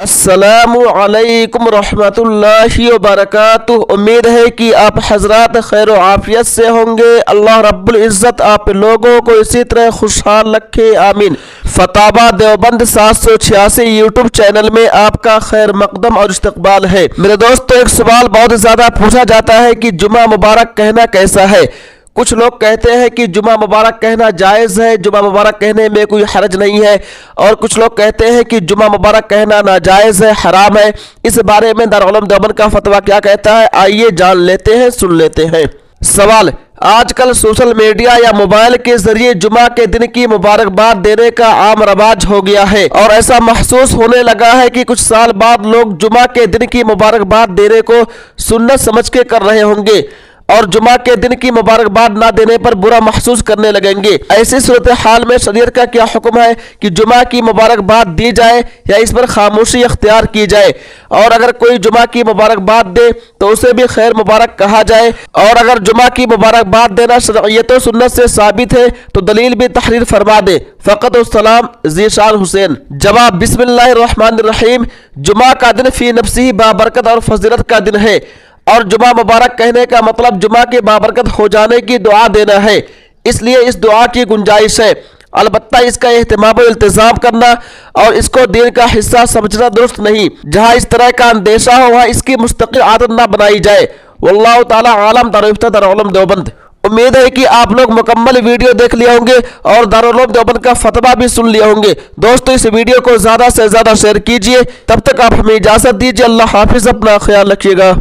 अस्सलामु अलैकुम रहमतुल्लाहि व बरकातुहू। उम्मीद है कि आप हजरात खैर आफियत से होंगे। अल्लाह रब्बुल इज़्ज़त आप लोगों को इसी तरह खुशहाल रखे, आमीन। फतावा देवबंद 786 यूट्यूब चैनल में आपका खैर मकदम और इस्तकबाल है। मेरे दोस्तों, एक सवाल बहुत ज़्यादा पूछा जाता है कि जुमा मुबारक कहना कैसा है। कुछ लोग कहते हैं कि जुमा मुबारक कहना जायज़ है, जुमा मुबारक कहने में कोई हरज नहीं है, और कुछ लोग कहते हैं कि जुमा मुबारक कहना नाजायज़ है, हराम है। इस बारे में दारुल उलूम देवबंद का फतवा क्या कहता है, आइए जान लेते हैं, सुन लेते हैं। सवाल: आजकल सोशल मीडिया या मोबाइल के जरिए जुमा के दिन की मुबारकबाद देने का आम रवाज हो गया है, और ऐसा महसूस होने लगा है कि कुछ साल बाद लोग जुमा के दिन की मुबारकबाद देने को सुन्नत समझ के कर रहे होंगे और जुमा के दिन की मुबारकबाद ना देने पर बुरा महसूस करने लगेंगे। ऐसी सूरत हाल में शरीयत का क्या हुक्म है कि जुमा की मुबारकबाद दी जाए या इस पर खामोशी अख्तियार की जाए? और अगर कोई जुमा की मुबारकबाद दे तो उसे भी खैर मुबारक कहा जाए, और अगर जुमा की मुबारकबाद देना शरयत व सुन्नत से साबित है तो दलील भी तहरीर फरमा दे। फ़क़त वस्सलाम, ज़ीशान हुसैन। जवाब: बिस्मिल्लाहिर्रहमानिर्रहीम। जुमा का दिन फी नफ्सिही बाबरकत और फजीलत का दिन है, और जुमा मुबारक कहने का मतलब जुमा के बाबरकत हो जाने की दुआ देना है, इसलिए इस दुआ की गुंजाइश है। अलबत्ता इसका एहतमाम और इल्तिजाम करना और इसको दीन का हिस्सा समझना दुरुस्त नहीं। जहाँ इस तरह का अंदेशा हो वहाँ इसकी मुस्तकिल आदत ना बनाई जाए। वल्लाहु ताला आलम। दारुल उलूम देवबंद। उम्मीद है कि आप लोग मुकम्मल वीडियो देख लिए होंगे और दारुल उलूम देवबंद का फतवा भी सुन लिए होंगे। दोस्तों, इस वीडियो को ज़्यादा से ज़्यादा शेयर कीजिए। तब तक आप हमें इजाज़त दीजिए। अल्लाह हाफिज़। अपना ख्याल रखिएगा।